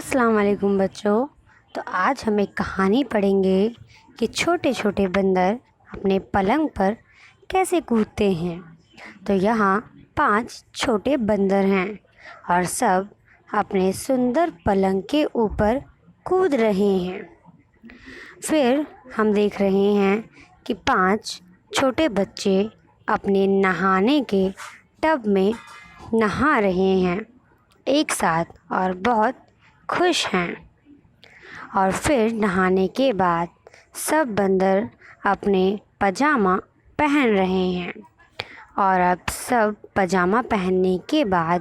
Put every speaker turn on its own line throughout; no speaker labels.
السلام علیکم بچوں۔ تو آج ہم ایک کہانی پڑھیں گے کہ چھوٹے چھوٹے بندر اپنے پلنگ پر کیسے کودتے ہیں۔ تو یہاں 5 چھوٹے بندر ہیں اور سب اپنے سندر پلنگ کے اوپر کود رہے ہیں۔ پھر ہم دیکھ رہے ہیں کہ 5 چھوٹے بچے اپنے نہانے کے ٹب میں نہا رہے ہیں ایک ساتھ اور بہت خوش ہیں۔ اور پھر نہانے کے بعد سب بندر اپنے پاجامہ پہن رہے ہیں اور اب سب پاجامہ پہننے کے بعد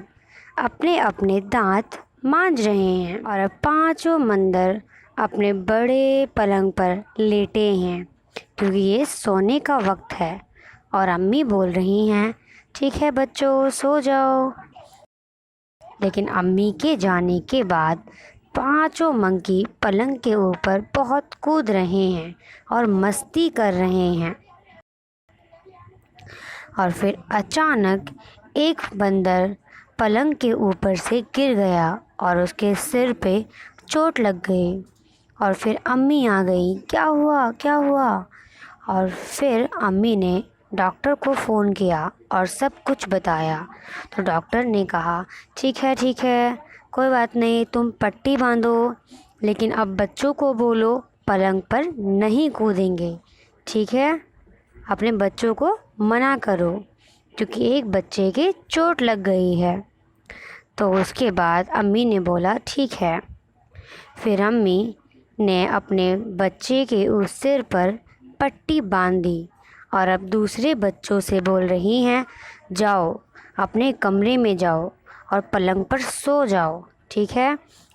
اپنے اپنے دانت مانج رہے ہیں اور اب 5 بندر اپنے بڑے پلنگ پر لیٹے ہیں کیونکہ یہ سونے کا وقت ہے اور امی بول رہی ہیں ٹھیک ہے بچوں سو جاؤ۔ لیکن امی کے جانے کے بعد 5 منکی پلنگ کے اوپر بہت کود رہے ہیں اور مستی کر رہے ہیں۔ اور پھر اچانک ایک بندر پلنگ کے اوپر سے گر گیا اور اس کے سر پہ چوٹ لگ گئی اور پھر امی آ گئی کیا ہوا۔ اور پھر امی نے ڈاکٹر کو فون کیا اور سب کچھ بتایا تو ڈاکٹر نے کہا ٹھیک ہے کوئی بات نہیں، تم پٹی باندھو لیکن اب بچوں کو بولو پلنگ پر نہیں کودیں گے، ٹھیک ہے، اپنے بچوں کو منع کرو کیونکہ ایک بچے کے چوٹ لگ گئی ہے۔ تو اس کے بعد امی نے بولا ٹھیک ہے۔ پھر امی نے اپنے بچے کے اس سر پر پٹی باندھ دی اور اب دوسرے بچوں سے بول رہی ہیں جاؤ اپنے کمرے میں جاؤ اور پلنگ پر سو جاؤ، ٹھیک ہے،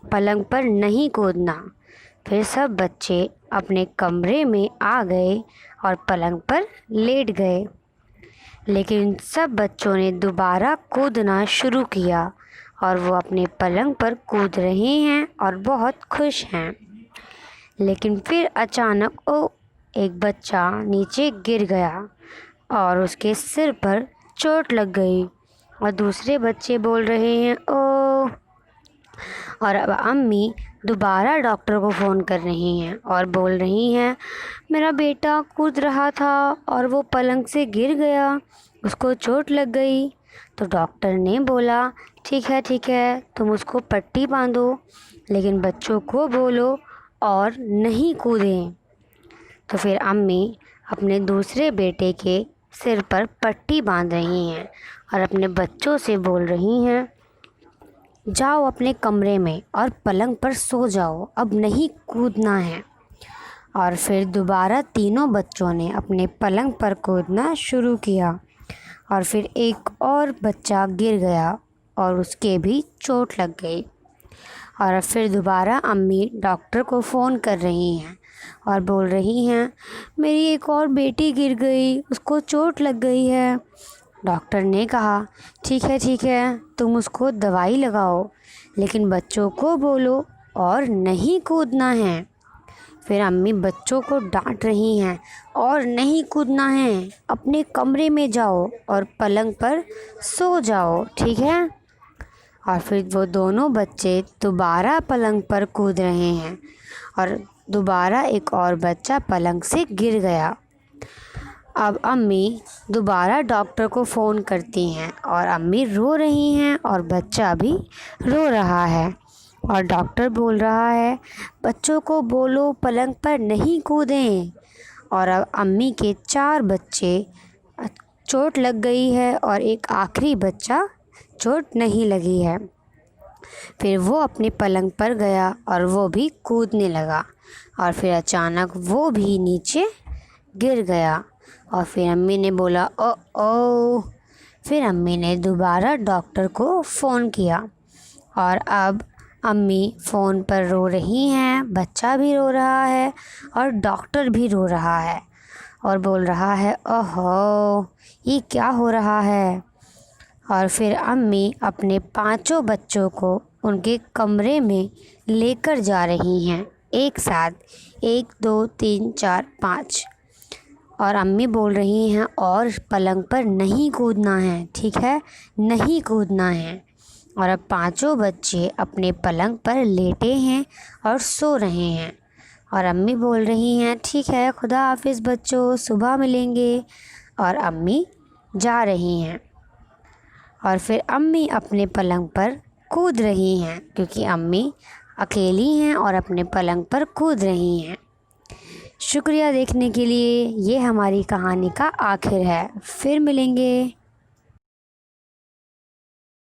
پلنگ پر نہیں کودنا۔ پھر سب بچے اپنے کمرے میں آ گئے اور پلنگ پر لیٹ گئے، لیکن سب بچوں نے دوبارہ کودنا شروع کیا اور وہ اپنے پلنگ پر کود رہے ہیں اور بہت خوش ہیں۔ لیکن پھر اچانک ایک بچہ نیچے گر گیا اور اس کے سر پر چوٹ لگ گئی اور دوسرے بچے بول رہے ہیں اوہ۔ اور اب امی دوبارہ ڈاکٹر کو فون کر رہی ہیں اور بول رہی ہیں میرا بیٹا کود رہا تھا اور وہ پلنگ سے گر گیا، اس کو چوٹ لگ گئی۔ تو ڈاکٹر نے بولا ٹھیک ہے تم اس کو پٹی باندھو لیکن بچوں کو بولو اور نہیں کودیں۔ تو پھر امی اپنے دوسرے بیٹے کے سر پر پٹی باندھ رہی ہیں اور اپنے بچوں سے بول رہی ہیں جاؤ اپنے کمرے میں اور پلنگ پر سو جاؤ، اب نہیں کودنا ہے۔ اور پھر دوبارہ تینوں بچوں نے اپنے پلنگ پر کودنا شروع کیا اور پھر ایک اور بچہ گر گیا اور اس کے بھی چوٹ لگ گئی۔ اور پھر دوبارہ امی ڈاکٹر کو فون کر رہی ہیں اور بول رہی ہیں میری ایک اور بیٹی گر گئی، اس کو چوٹ لگ گئی ہے۔ ڈاکٹر نے کہا ٹھیک ہے تم اس کو دوائی لگاؤ لیکن بچوں کو بولو اور نہیں کودنا ہے۔ پھر امی بچوں کو ڈانٹ رہی ہیں اور نہیں کودنا ہے، اپنے کمرے میں جاؤ اور پلنگ پر سو جاؤ، ٹھیک ہے۔ اور پھر وہ دونوں بچے دوبارہ پلنگ پر کود رہے ہیں اور دوبارہ ایک اور بچہ پلنگ سے گر گیا۔ اب امی دوبارہ ڈاکٹر کو فون کرتی ہیں اور امی رو رہی ہیں اور بچہ بھی رو رہا ہے اور ڈاکٹر بول رہا ہے بچوں کو بولو پلنگ پر نہیں کودیں۔ اور اب امی کے 4 بچے چوٹ لگ گئی ہے اور ایک آخری بچہ چوٹ نہیں لگی ہے۔ پھر وہ اپنے پلنگ پر گیا اور وہ بھی کودنے لگا اور پھر اچانک وہ بھی نیچے گر گیا اور پھر امی نے بولا او۔ پھر امی نے دوبارہ ڈاکٹر کو فون کیا اور اب امی فون پر رو رہی ہیں، بچہ بھی رو رہا ہے اور ڈاکٹر بھی رو رہا ہے اور بول رہا ہے اوہو یہ کیا ہو رہا ہے۔ اور پھر امی اپنے 5 بچوں کو ان کے کمرے میں لے کر جا رہی ہیں ایک ساتھ 1 2 3 4 5 اور امی بول رہی ہیں اور پلنگ پر نہیں کودنا ہے، ٹھیک ہے، نہیں کودنا ہے۔ اور اب پانچوں بچے اپنے پلنگ پر لیٹے ہیں اور سو رہے ہیں، اور امی بول رہی ہیں ٹھیک ہے خدا حافظ بچوں، صبح ملیں گے، اور امی جا رہی ہیں۔ اور پھر امی اپنے پلنگ پر کود رہی ہیں کیونکہ امی اکیلی ہیں اور اپنے پلنگ پر کود رہی ہیں۔ شکریہ دیکھنے کے لیے، یہ ہماری کہانی کا آخر ہے، پھر ملیں گے۔